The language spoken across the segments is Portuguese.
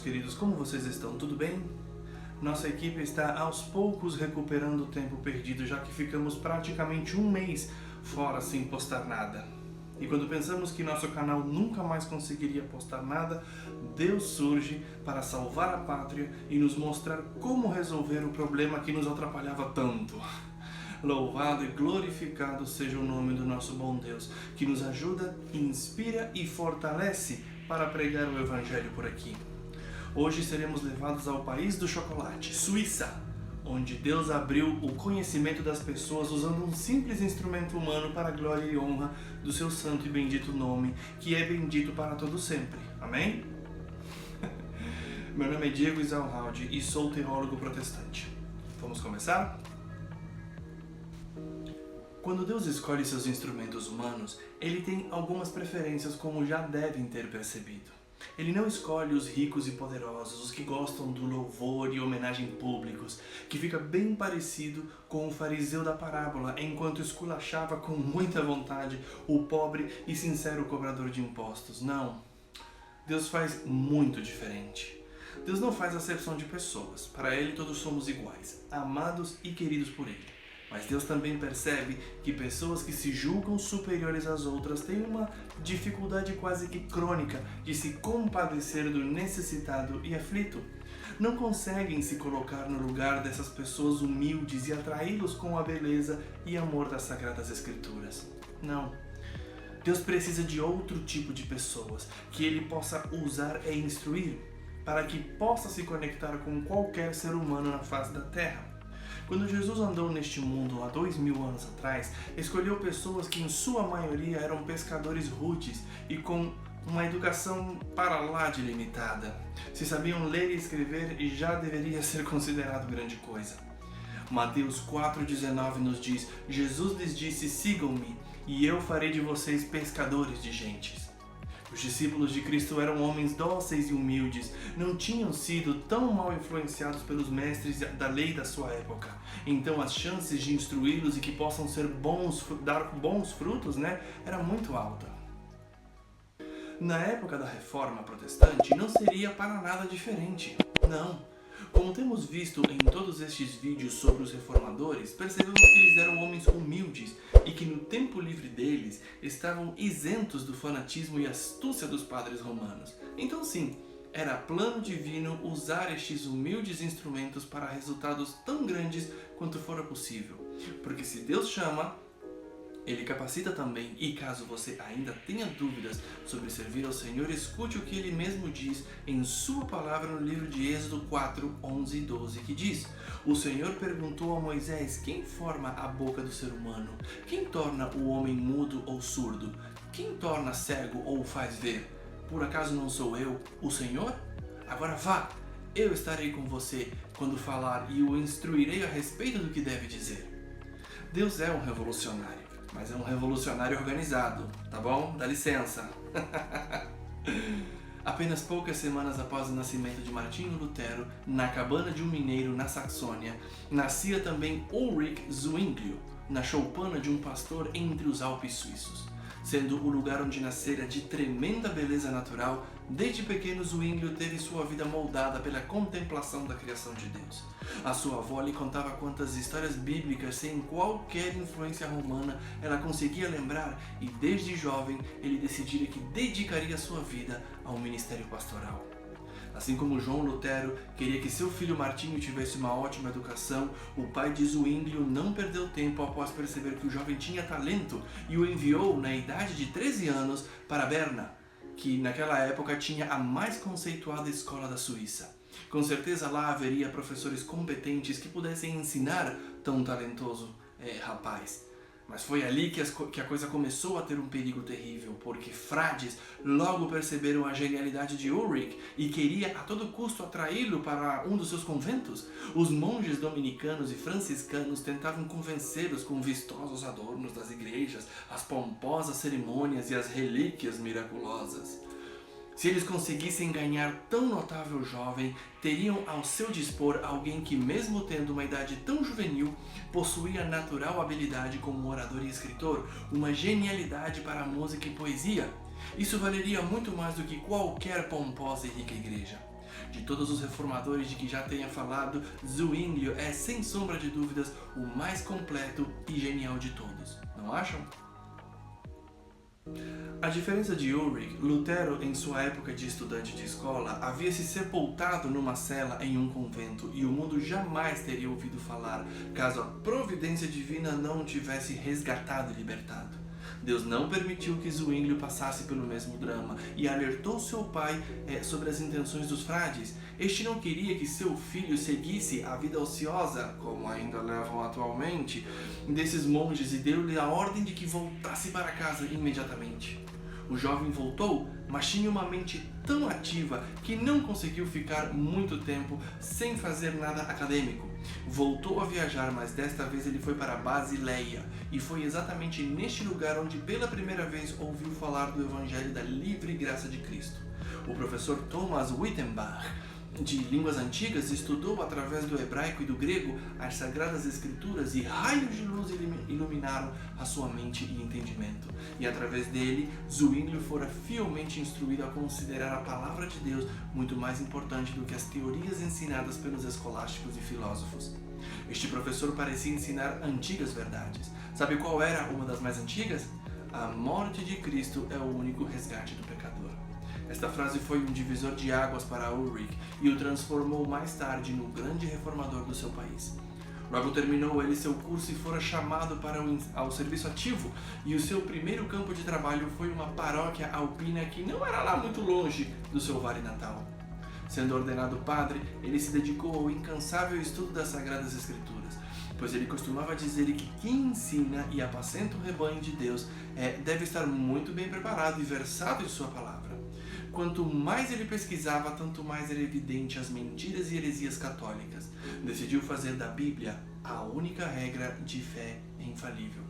queridos, como vocês estão? Tudo bem? Nossa equipe está aos poucos recuperando o tempo perdido, já que ficamos praticamente um mês fora sem postar nada. E quando pensamos que nosso canal nunca mais conseguiria postar nada, Deus surge para salvar a pátria e nos mostrar como resolver o problema que nos atrapalhava tanto. Louvado e glorificado seja o nome do nosso bom Deus, que nos ajuda, inspira e fortalece para pregar o Evangelho por aqui. Hoje seremos levados ao país do chocolate, Suíça, onde Deus abriu o conhecimento das pessoas usando um simples instrumento humano para a glória e honra do seu santo e bendito nome, que é bendito para todo sempre. Amém? Meu nome é Diego Isalraldi e sou teólogo protestante. Vamos começar? Quando Deus escolhe seus instrumentos humanos, Ele tem algumas preferências, como já devem ter percebido. Ele não escolhe os ricos e poderosos, os que gostam do louvor e homenagem públicos, que fica bem parecido com o fariseu da parábola, enquanto esculachava com muita vontade o pobre e sincero cobrador de impostos. Não, Deus faz muito diferente. Deus não faz acepção de pessoas. Para Ele todos somos iguais, amados e queridos por Ele. Mas Deus também percebe que pessoas que se julgam superiores às outras têm uma dificuldade quase que crônica de se compadecer do necessitado e aflito. Não conseguem se colocar no lugar dessas pessoas humildes e atraí-los com a beleza e amor das Sagradas Escrituras. Não. Deus precisa de outro tipo de pessoas que Ele possa usar e instruir para que possa se conectar com qualquer ser humano na face da terra. Quando Jesus andou neste mundo há 2000 anos atrás, escolheu pessoas que em sua maioria eram pescadores rudes e com uma educação para lá de limitada. Se sabiam ler e escrever, já deveria ser considerado grande coisa. Mateus 4,19 nos diz: Jesus lhes disse: sigam-me, e eu farei de vocês pescadores de gentes. Os discípulos de Cristo eram homens dóceis e humildes, não tinham sido tão mal influenciados pelos mestres da lei da sua época. Então as chances de instruí-los e que possam ser dar bons frutos, era muito alta. Na época da Reforma Protestante não seria para nada diferente. Não. Como temos visto em todos estes vídeos sobre os reformadores, percebemos que eles eram homens humildes e que no tempo livre deles estavam isentos do fanatismo e astúcia dos padres romanos. Então sim, era plano divino usar estes humildes instrumentos para resultados tão grandes quanto fora possível. Porque se Deus chama, Ele capacita também, e caso você ainda tenha dúvidas sobre servir ao Senhor, escute o que Ele mesmo diz em sua palavra no livro de Êxodo 4, 11 e 12, que diz: O Senhor perguntou a Moisés: quem forma a boca do ser humano? Quem torna o homem mudo ou surdo? Quem torna cego ou o faz ver? Por acaso não sou eu, o Senhor? Agora vá, eu estarei com você quando falar e o instruirei a respeito do que deve dizer. Deus é um revolucionário. Mas é um revolucionário organizado, tá bom? Dá licença. Apenas poucas semanas após o nascimento de Martinho Lutero, na cabana de um mineiro na Saxônia, nascia também Ulrich Zwinglio, na choupana de um pastor entre os Alpes suíços. Sendo o lugar onde nascera de tremenda beleza natural, desde pequeno Zwinglio teve sua vida moldada pela contemplação da criação de Deus. A sua avó lhe contava quantas histórias bíblicas, sem qualquer influência romana, ela conseguia lembrar, e desde jovem ele decidira que dedicaria sua vida ao ministério pastoral. Assim como João Lutero queria que seu filho Martinho tivesse uma ótima educação, o pai de Zwinglio não perdeu tempo após perceber que o jovem tinha talento e o enviou, na idade de 13 anos, para Berna, que naquela época tinha a mais conceituada escola da Suíça. Com certeza lá haveria professores competentes que pudessem ensinar tão talentoso rapaz. Mas foi ali que a coisa começou a ter um perigo terrível, porque frades logo perceberam a genialidade de Ulrich e queria a todo custo atraí-lo para um dos seus conventos. Os monges dominicanos e franciscanos tentavam convencê-los com vistosos adornos das igrejas, as pomposas cerimônias e as relíquias miraculosas. Se eles conseguissem ganhar tão notável jovem, teriam ao seu dispor alguém que, mesmo tendo uma idade tão juvenil, possuía natural habilidade como orador e escritor, uma genialidade para a música e poesia. Isso valeria muito mais do que qualquer pomposa e rica igreja. De todos os reformadores de que já tenha falado, Zwinglio é, sem sombra de dúvidas, o mais completo e genial de todos. Não acham? A diferença de Ulrich, Lutero, em sua época de estudante de escola, havia se sepultado numa cela em um convento e o mundo jamais teria ouvido falar caso a providência divina não o tivesse resgatado e libertado. Deus não permitiu que Zwinglio passasse pelo mesmo drama e alertou seu pai sobre as intenções dos frades. Este não queria que seu filho seguisse a vida ociosa, como ainda levam atualmente, desses monges e deu-lhe a ordem de que voltasse para casa imediatamente. O jovem voltou, mas tinha uma mente tão ativa que não conseguiu ficar muito tempo sem fazer nada acadêmico. Voltou a viajar, mas desta vez ele foi para Basileia, e foi exatamente neste lugar onde pela primeira vez ouviu falar do Evangelho da livre graça de Cristo. O professor Thomas Wittenbach, de línguas antigas, estudou através do hebraico e do grego as sagradas escrituras e raios de luz iluminaram a sua mente e entendimento. E através dele, Zwinglio fora fielmente instruído a considerar a palavra de Deus muito mais importante do que as teorias ensinadas pelos escolásticos e filósofos. Este professor parecia ensinar antigas verdades. Sabe qual era uma das mais antigas? A morte de Cristo é o único resgate do pecador. Esta frase foi um divisor de águas para Ulrich e o transformou mais tarde no grande reformador do seu país. Logo terminou ele seu curso e fora chamado ao serviço ativo, e o seu primeiro campo de trabalho foi uma paróquia alpina que não era lá muito longe do seu vale natal. Sendo ordenado padre, ele se dedicou ao incansável estudo das Sagradas Escrituras, pois ele costumava dizer que quem ensina e apacenta o rebanho de Deus deve estar muito bem preparado e versado em sua palavra. Quanto mais ele pesquisava, tanto mais era evidente as mentiras e heresias católicas. Decidiu fazer da Bíblia a única regra de fé infalível.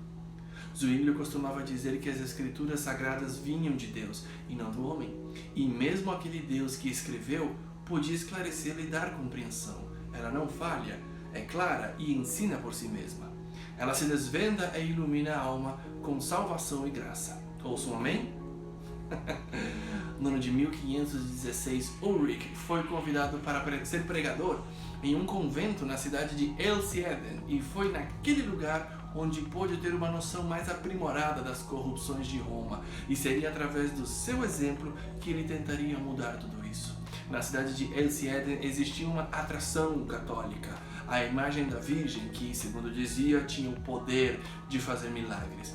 Zwinglio costumava dizer que as escrituras sagradas vinham de Deus e não do homem, e mesmo aquele Deus que escreveu podia esclarecê-la e dar compreensão. Ela não falha, é clara e ensina por si mesma. Ela se desvenda e ilumina a alma com salvação e graça. Ouçam um amém? No ano de 1516, Ulrich foi convidado para ser pregador em um convento na cidade de Elsieden, e foi naquele lugar onde pôde ter uma noção mais aprimorada das corrupções de Roma, e seria através do seu exemplo que ele tentaria mudar tudo isso. Na cidade de Elsieden existia uma atração católica, a imagem da Virgem que, segundo dizia, tinha o poder de fazer milagres.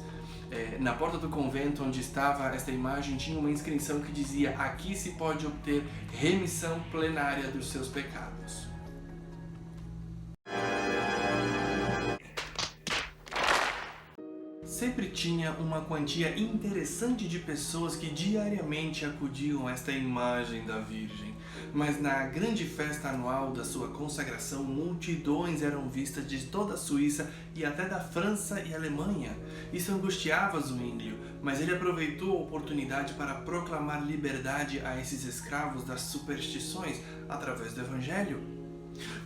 Na porta do convento onde estava esta imagem tinha uma inscrição que dizia: aqui se pode obter remissão plenária dos seus pecados. Sempre tinha uma quantia interessante de pessoas que diariamente acudiam a esta imagem da Virgem, mas na grande festa anual da sua consagração, multidões eram vistas de toda a Suíça e até da França e Alemanha. Isso angustiava Zwinglio, mas ele aproveitou a oportunidade para proclamar liberdade a esses escravos das superstições através do Evangelho.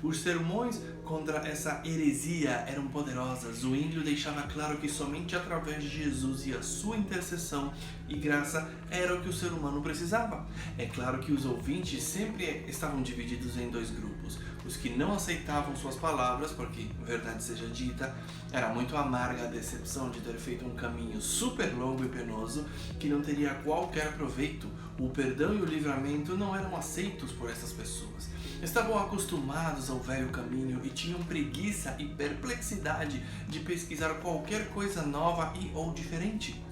Os sermões contra essa heresia eram poderosas. Zwinglio deixava claro que somente através de Jesus e a sua intercessão e graça era o que o ser humano precisava. É claro que os ouvintes sempre estavam divididos em dois grupos. Os que não aceitavam suas palavras, porque, verdade seja dita, era muito amarga a decepção de ter feito um caminho super longo e penoso que não teria qualquer proveito. O perdão e o livramento não eram aceitos por essas pessoas. Estavam acostumados ao velho caminho e tinham preguiça e perplexidade de pesquisar qualquer coisa nova e ou diferente.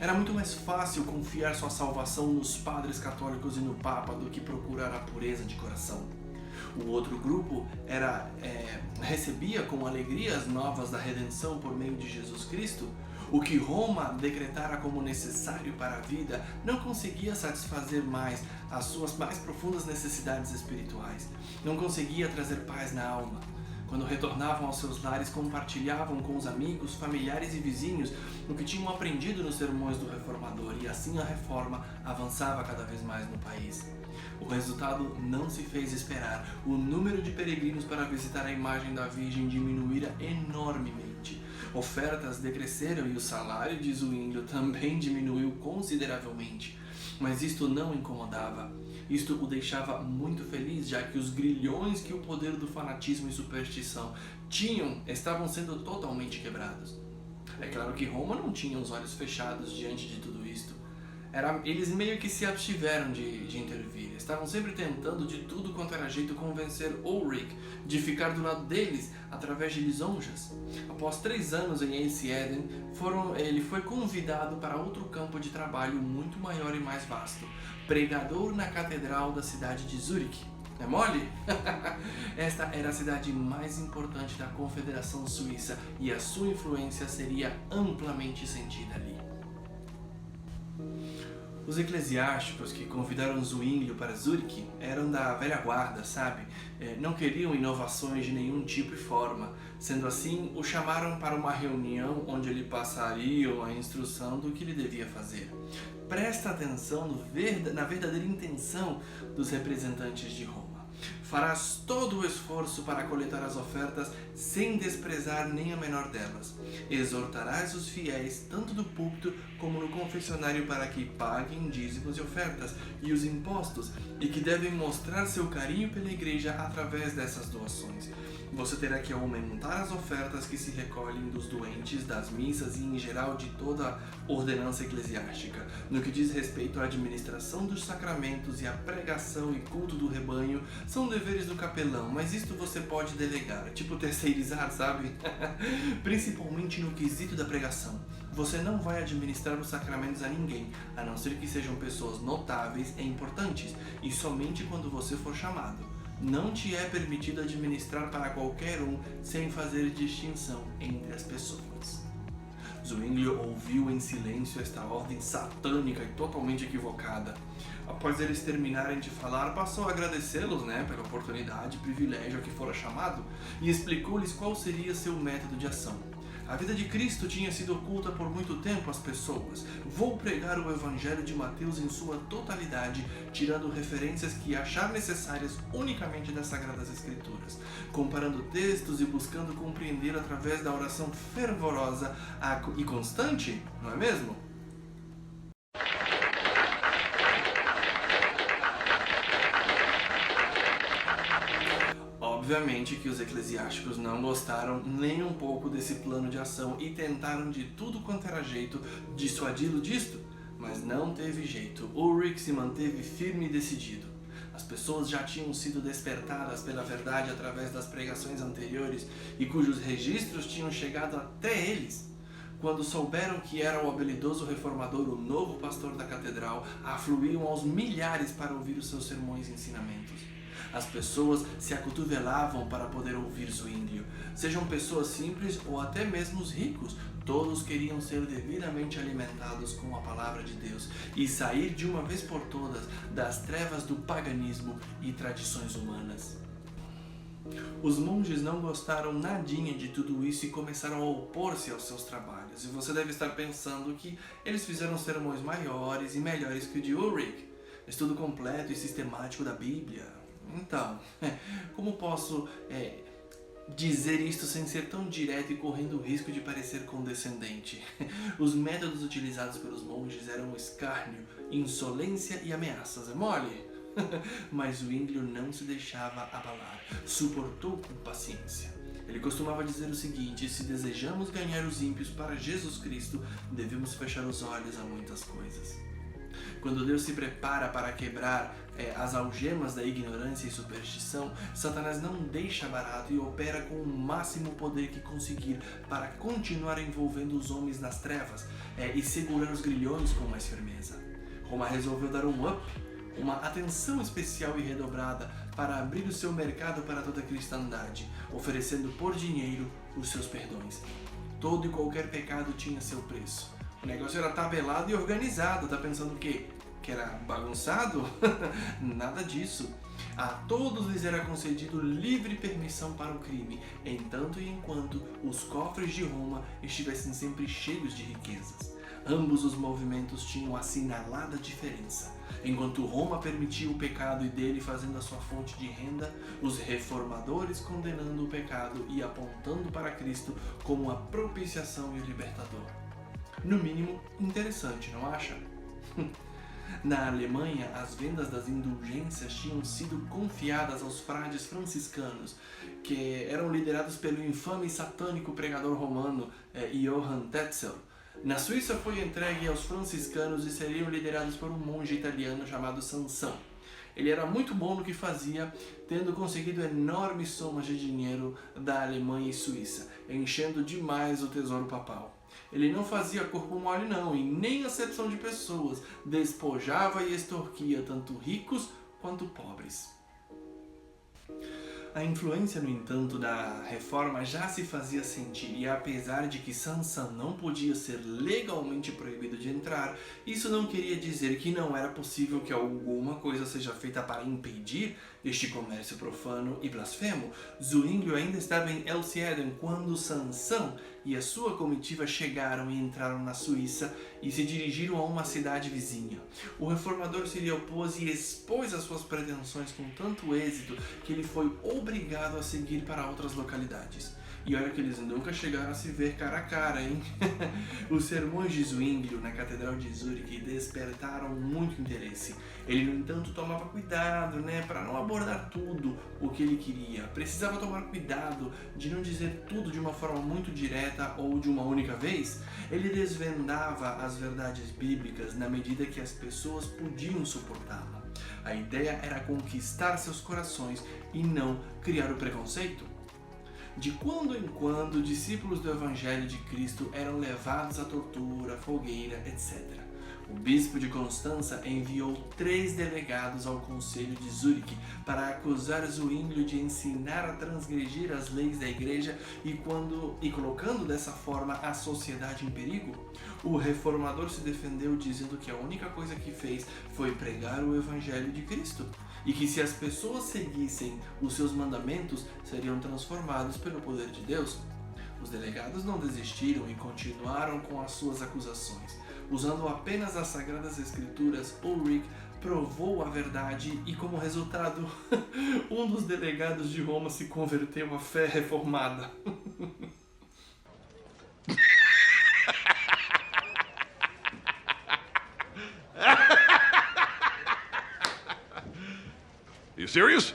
Era muito mais fácil confiar sua salvação nos padres católicos e no Papa do que procurar a pureza de coração. O outro grupo recebia com alegria as novas da redenção por meio de Jesus Cristo. O que Roma decretara como necessário para a vida não conseguia satisfazer mais as suas mais profundas necessidades espirituais. Não conseguia trazer paz na alma. Quando retornavam aos seus lares, compartilhavam com os amigos, familiares e vizinhos o que tinham aprendido nos sermões do reformador, e assim a reforma avançava cada vez mais no país. O resultado não se fez esperar. O número de peregrinos para visitar a imagem da Virgem diminuíra enormemente. Ofertas decresceram e o salário de Zwinglio também diminuiu consideravelmente. Mas isto não o incomodava. Isto o deixava muito feliz, já que os grilhões que o poder do fanatismo e superstição tinham estavam sendo totalmente quebrados. É claro que Roma não tinha os olhos fechados diante de tudo isto. Eles meio que se abstiveram de intervir. Estavam sempre tentando de tudo quanto era jeito convencer Ulrich de ficar do lado deles através de lisonjas. Após 3 anos em Ace Eden, ele foi convidado para outro campo de trabalho muito maior e mais vasto. Pregador na catedral da cidade de Zurique. É mole? Esta era a cidade mais importante da Confederação Suíça e a sua influência seria amplamente sentida ali. Os eclesiásticos que convidaram Zwinglio para Zurique eram da velha guarda, sabe? Não queriam inovações de nenhum tipo e forma. Sendo assim, o chamaram para uma reunião onde lhe passariam a instrução do que ele devia fazer. Presta atenção na verdadeira intenção dos representantes de Roma. Farás todo o esforço para coletar as ofertas sem desprezar nem a menor delas. Exortarás os fiéis, tanto do púlpito como no confessionário, para que paguem dízimos e ofertas e os impostos, e que devem mostrar seu carinho pela igreja através dessas doações. Você terá que aumentar as ofertas que se recolhem dos doentes, das missas e em geral de toda a ordenança eclesiástica. No que diz respeito à administração dos sacramentos e à pregação e culto do rebanho, são deveres do capelão, mas isto você pode delegar, tipo terceirizar, sabe? Principalmente no quesito da pregação. Você não vai administrar os sacramentos a ninguém, a não ser que sejam pessoas notáveis e importantes, e somente quando você for chamado. Não te é permitido administrar para qualquer um sem fazer distinção entre as pessoas. Zwinglio ouviu em silêncio esta ordem satânica e totalmente equivocada. Após eles terminarem de falar, passou a agradecê-los, pela oportunidade e privilégio a que fora chamado, e explicou-lhes qual seria seu método de ação. A vida de Cristo tinha sido oculta por muito tempo às pessoas. Vou pregar o Evangelho de Mateus em sua totalidade, tirando referências que achar necessárias unicamente das Sagradas Escrituras, comparando textos e buscando compreender através da oração fervorosa e constante, não é mesmo? Obviamente que os eclesiásticos não gostaram nem um pouco desse plano de ação e tentaram de tudo quanto era jeito dissuadi-lo disto, mas não teve jeito. Ulrich se manteve firme e decidido. As pessoas já tinham sido despertadas pela verdade através das pregações anteriores e cujos registros tinham chegado até eles. Quando souberam que era o habilidoso reformador, o novo pastor da catedral, afluíam aos milhares para ouvir os seus sermões e ensinamentos. As pessoas se acotovelavam para poder ouvir Zwinglio. Sejam pessoas simples ou até mesmo os ricos, todos queriam ser devidamente alimentados com a palavra de Deus e sair de uma vez por todas das trevas do paganismo e tradições humanas. Os monges não gostaram nadinha de tudo isso e começaram a opor-se aos seus trabalhos. E você deve estar pensando que eles fizeram sermões maiores e melhores que o de Ulrich, estudo completo e sistemático da Bíblia. Então, como posso dizer isto sem ser tão direto e correndo o risco de parecer condescendente? Os métodos utilizados pelos monges eram escárnio, insolência e ameaças, é mole? Mas Zwinglio não se deixava abalar, suportou com paciência. Ele costumava dizer o seguinte: se desejamos ganhar os ímpios para Jesus Cristo, devemos fechar os olhos a muitas coisas. Quando Deus se prepara para quebrar as algemas da ignorância e superstição, Satanás não deixa barato e opera com o máximo poder que conseguir para continuar envolvendo os homens nas trevas e segurar os grilhões com mais firmeza. Roma resolveu dar um up, uma atenção especial e redobrada para abrir o seu mercado para toda a cristandade, oferecendo por dinheiro os seus perdões. Todo e qualquer pecado tinha seu preço. O negócio era tabelado e organizado. Tá pensando o quê? Que era bagunçado? Nada disso. A todos lhes era concedido livre permissão para o crime, entanto e enquanto os cofres de Roma estivessem sempre cheios de riquezas. Ambos os movimentos tinham assinalada diferença. Enquanto Roma permitia o pecado e dele fazendo a sua fonte de renda, os reformadores condenando o pecado e apontando para Cristo como a propiciação e o libertador. No mínimo, interessante, não acha? Na Alemanha, as vendas das indulgências tinham sido confiadas aos frades franciscanos, que eram liderados pelo infame e satânico pregador romano Johann Tetzel. Na Suíça foi entregue aos franciscanos e seriam liderados por um monge italiano chamado Sansão. Ele era muito bom no que fazia, tendo conseguido enormes somas de dinheiro da Alemanha e Suíça, enchendo demais o tesouro papal. Ele não fazia corpo mole não, e nem acepção de pessoas, despojava e extorquia tanto ricos quanto pobres. A influência, no entanto, da reforma já se fazia sentir, e apesar de que Sansan não podia ser legalmente proibido de entrar, isso não queria dizer que não era possível que alguma coisa seja feita para impedir este comércio profano e blasfemo. Zwinglio ainda estava em Elsieden quando Sansan e a sua comitiva chegaram e entraram na Suíça e se dirigiram a uma cidade vizinha. O reformador se lhe opôs e expôs as suas pretensões com tanto êxito que ele foi obrigado a seguir para outras localidades. E olha que eles nunca chegaram a se ver cara a cara, hein? Os sermões de Zwinglio na Catedral de Zurique despertaram muito interesse. Ele, no entanto, tomava cuidado, para não abordar tudo o que ele queria. Precisava tomar cuidado de não dizer tudo de uma forma muito direta ou de uma única vez. Ele desvendava as verdades bíblicas na medida que as pessoas podiam suportá-la. A ideia era conquistar seus corações e não criar o preconceito. De quando em quando, discípulos do Evangelho de Cristo eram levados à tortura, fogueira, etc. O bispo de Constança enviou 3 delegados ao conselho de Zurique para acusar Zwinglio de ensinar a transgredir as leis da igreja e colocando dessa forma a sociedade em perigo. O reformador se defendeu dizendo que a única coisa que fez foi pregar o Evangelho de Cristo e que se as pessoas seguissem os seus mandamentos, seriam transformados pelo poder de Deus. Os delegados não desistiram e continuaram com as suas acusações. Usando apenas as Sagradas Escrituras, Ulrich provou a verdade e, como resultado, um dos delegados de Roma se converteu à fé reformada. Are you serious?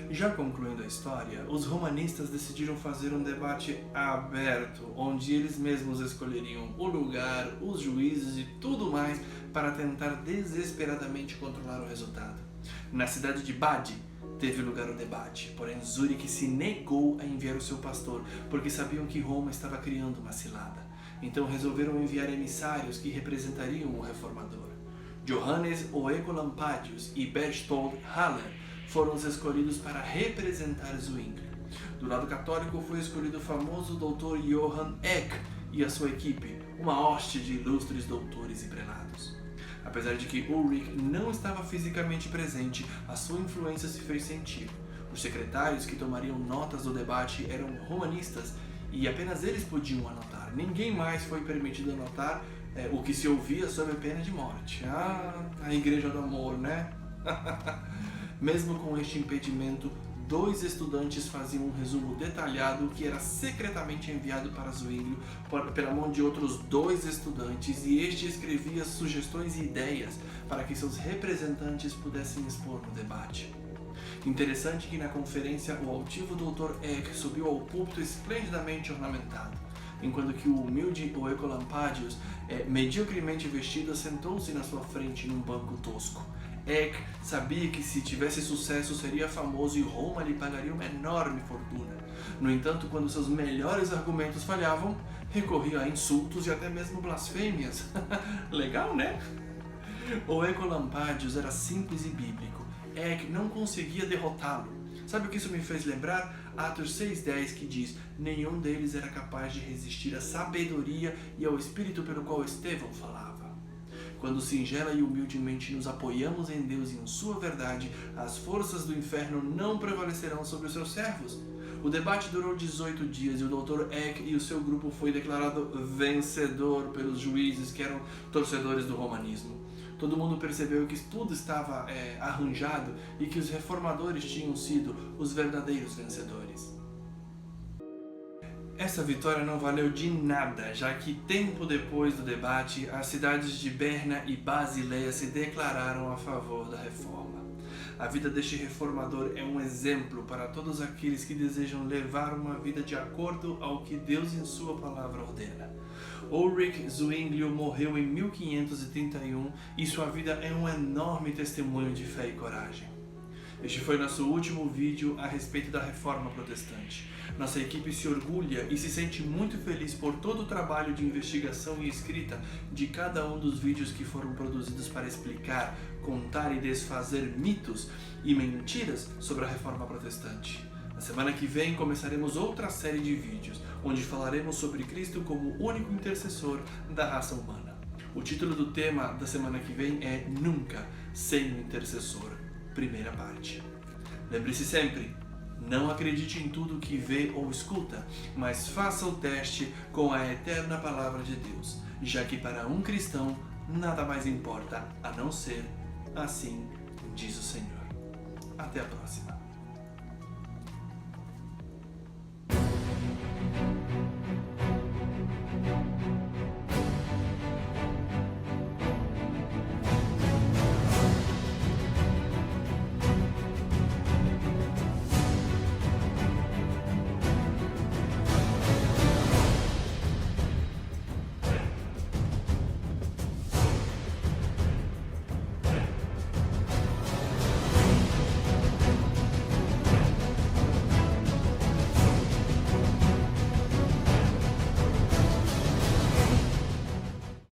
Já concluindo a história, os romanistas decidiram fazer um debate aberto, onde eles mesmos escolheriam o lugar, os juízes e tudo mais para tentar desesperadamente controlar o resultado. Na cidade de Bade teve lugar o debate, porém Zurique se negou a enviar o seu pastor, porque sabiam que Roma estava criando uma cilada. Então resolveram enviar emissários que representariam o reformador. Johannes Oecolampadius e Berchtold Haller foram os escolhidos para representar Zwinglio. Do lado católico foi escolhido o famoso Dr. Johann Eck e a sua equipe, uma hoste de ilustres doutores e prelados. Apesar de que Ulrich não estava fisicamente presente, a sua influência se fez sentir. Os secretários que tomariam notas do debate eram romanistas e apenas eles podiam anotar. Ninguém mais foi permitido anotar o que se ouvia sob pena de morte. Ah, a Igreja do Amor, né? Mesmo com este impedimento, 2 estudantes faziam um resumo detalhado que era secretamente enviado para Zwinglio pela mão de outros 2 estudantes, e este escrevia sugestões e ideias para que seus representantes pudessem expor no debate. Interessante que na conferência o altivo Dr. Eck subiu ao púlpito esplendidamente ornamentado, enquanto que o humilde Oecolampadius, mediocremente vestido, sentou-se na sua frente num banco tosco. Eck sabia que se tivesse sucesso seria famoso e Roma lhe pagaria uma enorme fortuna. No entanto, quando seus melhores argumentos falhavam, recorria a insultos e até mesmo blasfêmias. Legal, né? Oecolampadius era simples e bíblico. Eck não conseguia derrotá-lo. Sabe o que isso me fez lembrar? Atos 6:10, que diz: nenhum deles era capaz de resistir à sabedoria e ao espírito pelo qual Estevão falava. Quando singela e humildemente nos apoiamos em Deus e em sua verdade, as forças do inferno não prevalecerão sobre os seus servos. O debate durou 18 dias e o Dr. Eck e o seu grupo foi declarado vencedor pelos juízes que eram torcedores do romanismo. Todo mundo percebeu que tudo estava arranjado e que os reformadores tinham sido os verdadeiros vencedores. Essa vitória não valeu de nada, já que tempo depois do debate, as cidades de Berna e Basileia se declararam a favor da reforma. A vida deste reformador é um exemplo para todos aqueles que desejam levar uma vida de acordo ao que Deus em sua palavra ordena. Ulrich Zwinglio morreu em 1531 e sua vida é um enorme testemunho de fé e coragem. Este foi nosso último vídeo a respeito da Reforma Protestante. Nossa equipe se orgulha e se sente muito feliz por todo o trabalho de investigação e escrita de cada um dos vídeos que foram produzidos para explicar, contar e desfazer mitos e mentiras sobre a Reforma Protestante. Na semana que vem começaremos outra série de vídeos, onde falaremos sobre Cristo como único intercessor da raça humana. O título do tema da semana que vem é Nunca Sem um Intercessor. Primeira parte. Lembre-se sempre, não acredite em tudo que vê ou escuta, mas faça o teste com a eterna palavra de Deus, já que para um cristão nada mais importa a não ser assim diz o Senhor. Até a próxima.